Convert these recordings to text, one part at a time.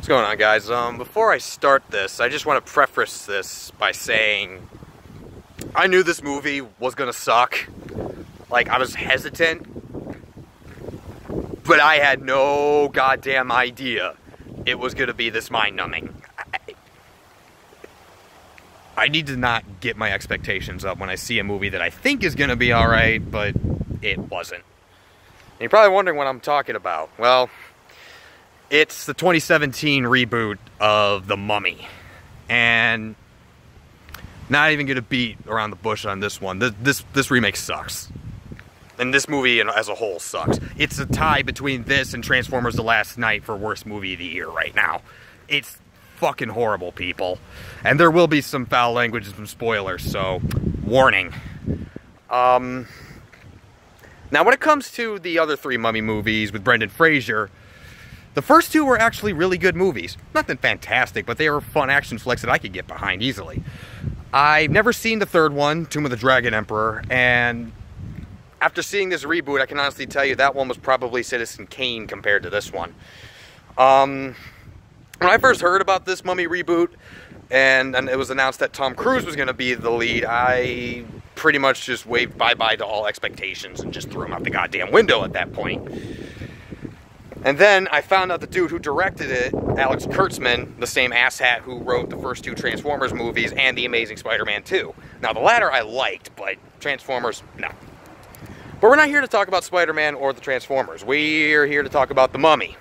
What's going on, guys? Before I start this, I just want to preface this by saying I knew this movie was gonna suck. Like, I was hesitant, but I had no goddamn idea it was gonna be this mind-numbing. I need to not get my expectations up when I see a movie that I think is gonna be alright, but it wasn't. And you're probably wondering what I'm talking about. Well, it's the 2017 reboot of The Mummy. And not even gonna beat around the bush on this one. This remake sucks. And this movie as a whole sucks. It's a tie between this and Transformers: The Last Knight for worst movie of the year right now. It's fucking horrible, people. And there will be some foul language and some spoilers, so warning. Now when it comes to the other three Mummy movies with Brendan Fraser, the first two were actually really good movies. Nothing fantastic, but they were fun action flicks that I could get behind easily. I've never seen the third one, Tomb of the Dragon Emperor, and after seeing this reboot, I can honestly tell you that one was probably Citizen Kane compared to this one. When I first heard about this Mummy reboot, and it was announced that Tom Cruise was going to be the lead, I pretty much just waved bye-bye to all expectations and just threw them out the goddamn window at that point. And then I found out the dude who directed it, Alex Kurtzman, the same asshat who wrote the first two Transformers movies and The Amazing Spider-Man 2. Now, the latter I liked, but Transformers, no. But we're not here to talk about Spider-Man or the Transformers. We're here to talk about The Mummy.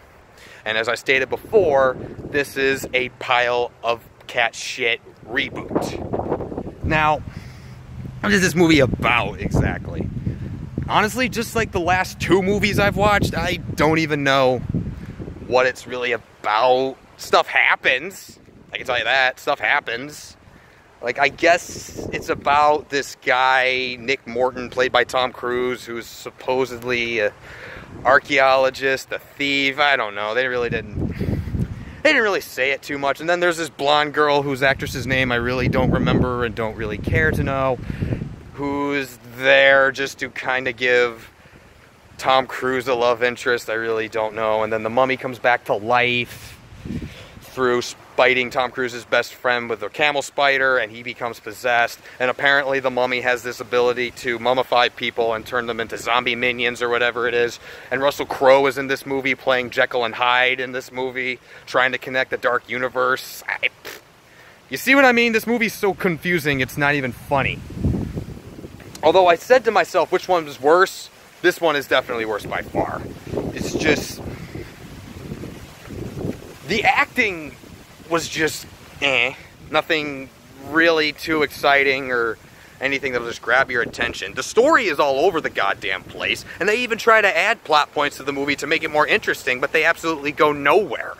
And as I stated before, this is a pile of cat shit reboot. Now, what is this movie about exactly? Honestly, just like the last two movies I've watched, I don't even know what it's really about. Stuff happens. I can tell you that. Stuff happens. Like, I guess it's about this guy, Nick Morton, played by Tom Cruise, who's supposedly an archaeologist, a thief. I don't know. They didn't really say it too much. And then there's this blonde girl whose actress's name I really don't remember and don't really care to know, who's there just to kind of give Tom Cruise a love interest. I really don't know. And then the mummy comes back to life through biting Tom Cruise's best friend with a camel spider, and he becomes possessed. And apparently the mummy has this ability to mummify people and turn them into zombie minions or whatever it is. And Russell Crowe is in this movie playing Jekyll and Hyde in this movie, trying to connect the dark universe. You see what I mean? This movie's so confusing, it's not even funny. Although I said to myself, which one was worse? This one is definitely worse by far. It's just... the acting was just nothing really too exciting or anything that'll just grab your attention. The story is all over the goddamn place, and they even try to add plot points to the movie to make it more interesting, but they absolutely go nowhere.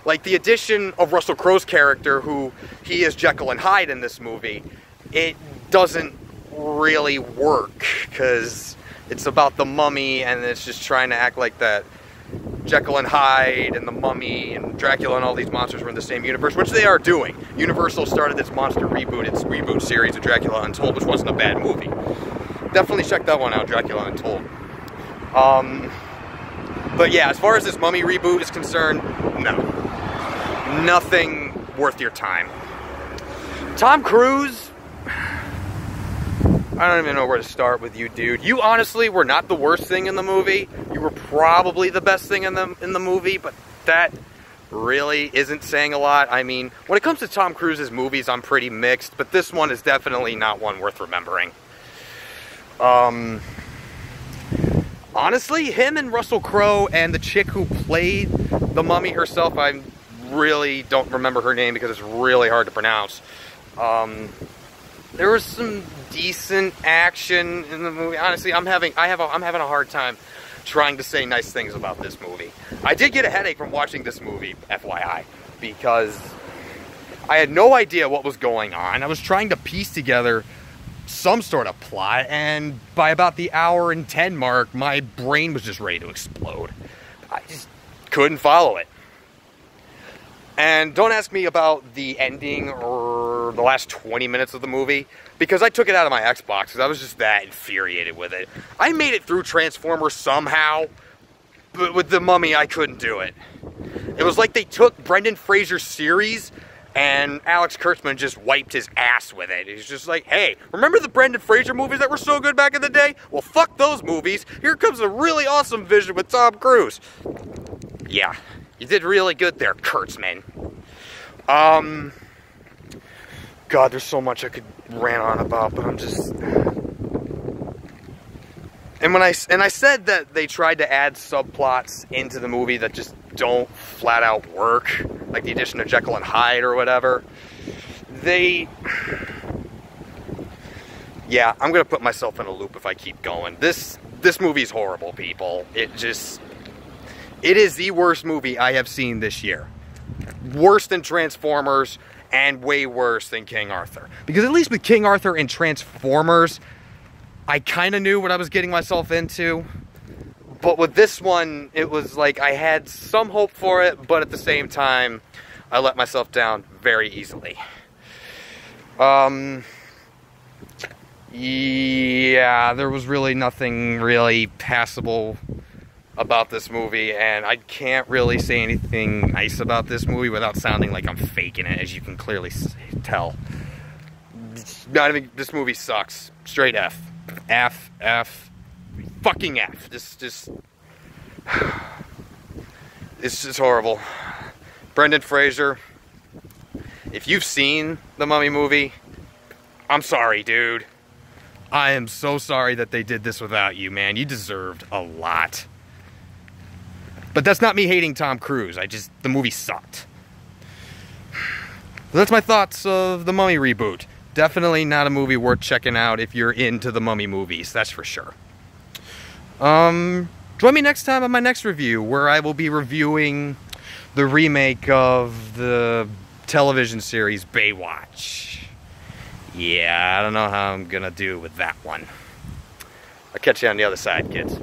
Like the addition of Russell Crowe's character, who he is Jekyll and Hyde in this movie, it doesn't really work, because it's about the mummy and it's just trying to act like that Jekyll and Hyde and the Mummy and Dracula and all these monsters were in the same universe, which they are doing. Universal started its monster reboot, its reboot series of Dracula Untold, which wasn't a bad movie. Definitely check that one out, Dracula Untold. But yeah, as far as this Mummy reboot is concerned, no. Nothing worth your time. Tom Cruise, I don't even know where to start with you, dude. You honestly were not the worst thing in the movie. You were probably the best thing in the movie, but that really isn't saying a lot. I mean, when it comes to Tom Cruise's movies, I'm pretty mixed, but this one is definitely not one worth remembering. Honestly, him and Russell Crowe and the chick who played the mummy herself, I really don't remember her name because it's really hard to pronounce. There was some decent action in the movie. Honestly, I'm having a hard time trying to say nice things about this movie. I did get a headache from watching this movie, FYI, because I had no idea what was going on. I was trying to piece together some sort of plot, and by about the hour and 10 mark, my brain was just ready to explode. I just couldn't follow it. And don't ask me about the ending or the last 20 minutes of the movie, because I took it out of my Xbox because I was just that infuriated with it. I made it through Transformers somehow, but with the Mummy I couldn't do it. It was like they took Brendan Fraser's series and Alex Kurtzman just wiped his ass with it. He's just like, hey, remember the Brendan Fraser movies that were so good back in the day? Well, fuck those movies. Here comes a really awesome vision with Tom Cruise. Yeah, you did really good there, Kurtzman. God, there's so much I could rant on about, but I'm just... And I said that they tried to add subplots into the movie that just don't flat out work, like the addition of Jekyll and Hyde or whatever. Yeah, I'm gonna put myself in a loop if I keep going. This movie's horrible, people. It is the worst movie I have seen this year. Worse than Transformers and way worse than King Arthur. Because at least with King Arthur and Transformers, I kind of knew what I was getting myself into. But with this one, it was like I had some hope for it, but at the same time, I let myself down very easily. Yeah, there was really nothing really passable about this movie, and I can't really say anything nice about this movie without sounding like I'm faking it, as you can clearly tell. Not even, this movie sucks. Straight F. F. Fucking F. It's just horrible. Brendan Fraser, if you've seen the Mummy movie, I'm sorry, dude. I am so sorry that they did this without you, man. You deserved a lot. But that's not me hating Tom Cruise. The movie sucked. So that's my thoughts of the Mummy reboot. Definitely not a movie worth checking out if you're into the Mummy movies, that's for sure. Join me next time on my next review, where I will be reviewing the remake of the television series Baywatch. Yeah, I don't know how I'm gonna do with that one. I'll catch you on the other side, kids.